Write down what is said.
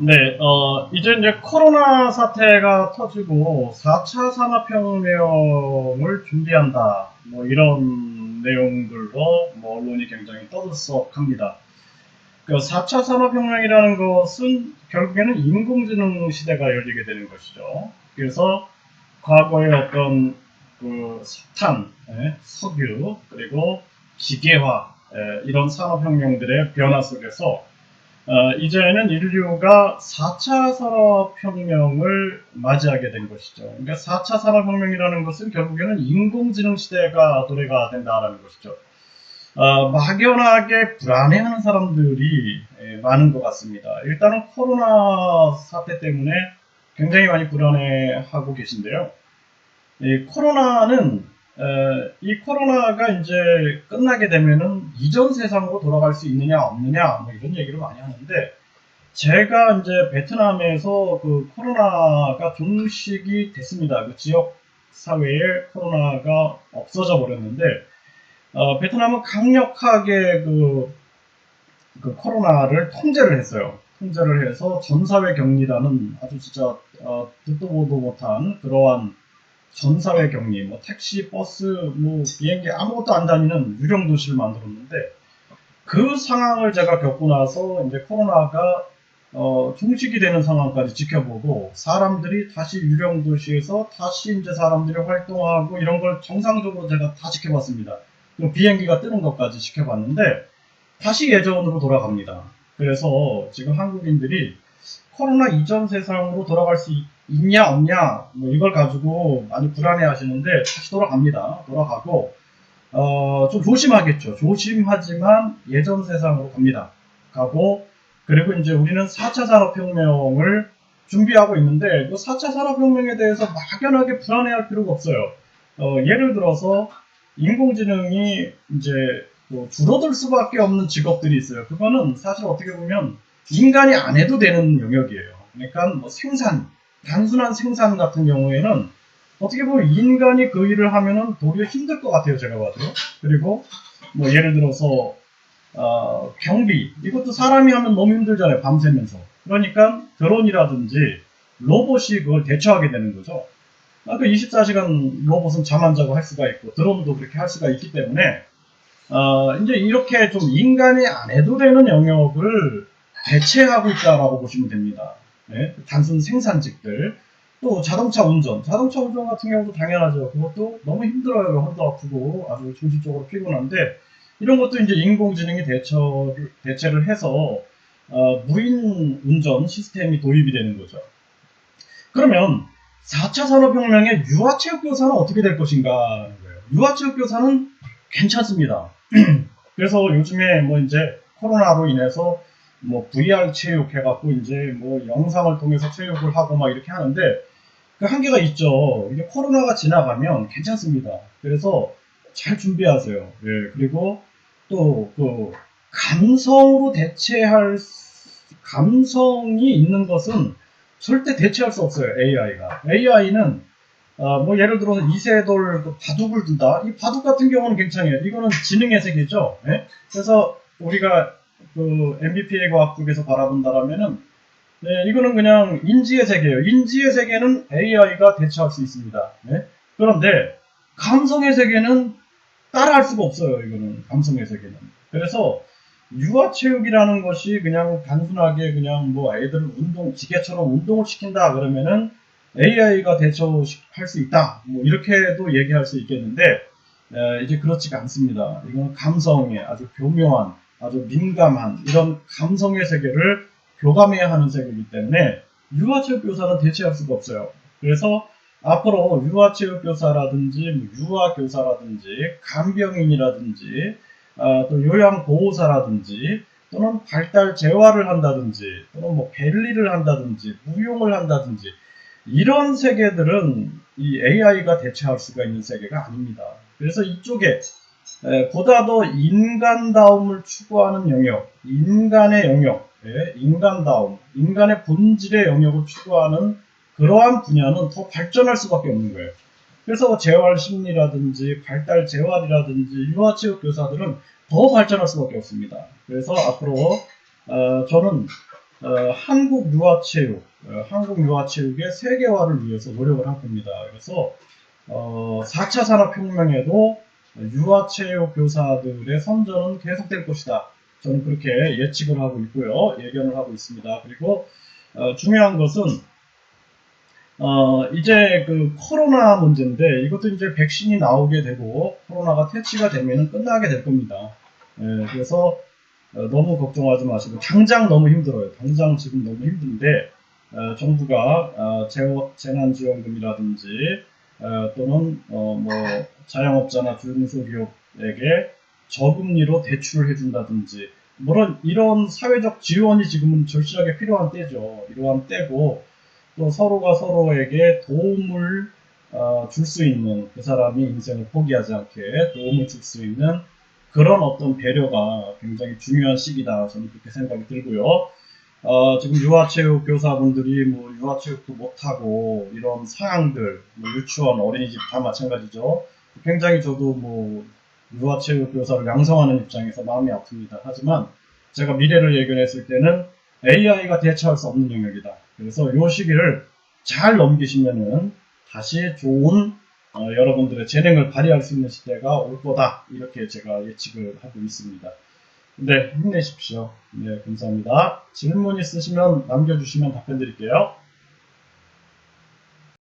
네, 이제 코로나 사태가 터지고 4차 산업혁명을 준비한다. 뭐 이런 내용들로 뭐 언론이 굉장히 떠들썩합니다. 그 4차 산업혁명이라는 것은 결국에는 인공지능 시대가 열리게 되는 것이죠. 그래서 과거의 어떤 그 석탄, 석유, 그리고 기계화, 이런 산업혁명들의 변화 속에서 이제는 인류가 4차 산업혁명을 맞이하게 된 것이죠. 그러니까 4차 산업혁명이라는 것은 결국에는 인공지능 시대가 도래가 된다는 것이죠. 막연하게 불안해하는 사람들이 많은 것 같습니다. 일단은 코로나 사태 때문에 굉장히 많이 불안해하고 계신데요. 이 코로나가 이제 끝나게 되면은 이전 세상으로 돌아갈 수 있느냐 없느냐 뭐 이런 얘기를 많이 하는데, 제가 이제 베트남에서 그 코로나가 종식이 됐습니다. 그 지역 사회에 코로나가 없어져 버렸는데, 베트남은 강력하게 그 코로나를 통제를 했어요. 통제를 해서 전사회 격리라는 아주 진짜 듣도 보도 못한 그러한 전사회 격리, 뭐 택시, 버스, 뭐 비행기 아무것도 안 다니는 유령 도시를 만들었는데, 그 상황을 제가 겪고 나서 이제 코로나가 종식이 되는 상황까지 지켜보고, 사람들이 다시 유령 도시에서 다시 이제 사람들이 활동하고 이런 걸 정상적으로 제가 다 지켜봤습니다. 그리고 비행기가 뜨는 것까지 지켜봤는데 다시 예전으로 돌아갑니다. 그래서 지금 한국인들이 코로나 이전 세상으로 돌아갈 수 있냐 없냐 뭐 이걸 가지고 많이 불안해 하시는데, 다시 돌아갑니다. 돌아가고 좀 조심하겠죠. 조심하지만 예전 세상으로 갑니다. 가고, 그리고 이제 우리는 4차 산업혁명을 준비하고 있는데, 그 4차 산업혁명에 대해서 막연하게 불안해할 필요가 없어요. 예를 들어서 인공지능이 이제 줄어들 수밖에 없는 직업들이 있어요. 그거는 사실 어떻게 보면 인간이 안 해도 되는 영역이에요. 그러니까 뭐 생산, 단순한 생산 같은 경우에는 어떻게 보면 인간이 그 일을 하면은 도리어 힘들 것 같아요, 제가 봐도. 그리고 뭐 예를 들어서 경비, 이것도 사람이 하면 너무 힘들잖아요, 밤새면서. 그러니까 드론이라든지 로봇이 그걸 대처하게 되는 거죠. 그 24시간 로봇은 잠 안 자고 할 수가 있고 드론도 그렇게 할 수가 있기 때문에 이제 이렇게 좀 인간이 안 해도 되는 영역을 대체하고 있다라고 보시면 됩니다. 네? 단순 생산직들. 또 자동차 운전 같은 경우도 당연하죠. 그것도 너무 힘들어요. 허리도 아프고 아주 정신적으로 피곤한데, 이런 것도 이제 인공지능이 대체를 해서 무인 운전 시스템이 도입이 되는 거죠. 그러면 4차 산업혁명의 유아체육교사는 어떻게 될 것인가? 유아체육교사는 괜찮습니다. 그래서 요즘에 뭐 이제 코로나로 인해서 뭐 VR 체육 해갖고 이제 뭐 영상을 통해서 체육을 하고 막 이렇게 하는데, 그 한계가 있죠. 이게 코로나가 지나가면 괜찮습니다. 그래서 잘 준비하세요. 예, 그리고 또 그 감성으로 감성이 있는 것은 절대 대체할 수 없어요. AI가. AI는 뭐 예를 들어서 이세돌 바둑을 둔다. 이 바둑 같은 경우는 괜찮아요. 이거는 지능의 세계죠. 예? 그래서 우리가 그 MBPA 과학국에서 바라본다라면은, 네, 이거는 그냥 인지의 세계예요. 인지의 세계는 AI가 대체할 수 있습니다. 네? 그런데 감성의 세계는 따라할 수가 없어요. 이거는 감성의 세계는. 그래서 유아체육이라는 것이 그냥 단순하게 그냥 뭐 애들 기계처럼 운동을 시킨다 그러면은 AI가 대처할 수 있다. 뭐 이렇게도 얘기할 수 있겠는데, 이제 그렇지가 않습니다. 이건 감성에 아주 교묘한, 아주 민감한 이런 감성의 세계를 교감해야 하는 세계이기 때문에 유아체육 교사는 대체할 수가 없어요. 그래서 앞으로 유아체육 교사라든지 유아 교사라든지 간병인이라든지 또 요양보호사라든지 또는 발달 재활을 한다든지 또는 뭐 벨리를 한다든지 무용을 한다든지, 이런 세계들은 이 AI가 대체할 수가 있는 세계가 아닙니다. 그래서 이쪽에 보다 더 인간다움을 추구하는 영역, 인간의 영역, 인간다움, 인간의 본질의 영역을 추구하는 그러한 분야는 더 발전할 수밖에 없는 거예요. 그래서 재활심리라든지 발달 재활이라든지 유아체육 교사들은 더 발전할 수밖에 없습니다. 그래서 앞으로 저는 한국 유아체육, 한국 유아체육의 세계화를 위해서 노력을 할 겁니다. 그래서 4차 산업혁명에도 유아체육 교사들의 선전은 계속될 것이다. 저는 그렇게 예측을 하고 있고요. 예견을 하고 있습니다. 그리고 중요한 것은 이제 그 코로나 문제인데 이것도 이제 백신이 나오게 되고 코로나가 퇴치가 되면 끝나게 될 겁니다. 그래서 너무 걱정하지 마시고 당장 너무 힘들어요. 당장 지금 너무 힘든데 정부가 재난지원금이라든지 또는 뭐 자영업자나 중소기업에게 저금리로 대출을 해준다든지 물론 이런 사회적 지원이 지금은 절실하게 필요한 때죠. 이러한 때고 또 서로가 서로에게 도움을 줄 수 있는 그 사람이 인생을 포기하지 않게 도움을 줄 수 있는 그런 어떤 배려가 굉장히 중요한 시기다. 저는 그렇게 생각이 들고요. 지금 유아체육 교사분들이 뭐 유아체육도 못하고 이런 상황들, 뭐 유치원, 어린이집 다 마찬가지죠. 굉장히 저도 뭐 유아체육 교사를 양성하는 입장에서 마음이 아픕니다. 하지만 제가 미래를 예견했을 때는 AI가 대처할 수 없는 영역이다. 그래서 이 시기를 잘 넘기시면은 다시 좋은 여러분들의 재능을 발휘할 수 있는 시대가 올 거다. 이렇게 제가 예측을 하고 있습니다. 네, 힘내십시오. 네, 감사합니다. 질문 있으시면 남겨주시면 답변 드릴게요.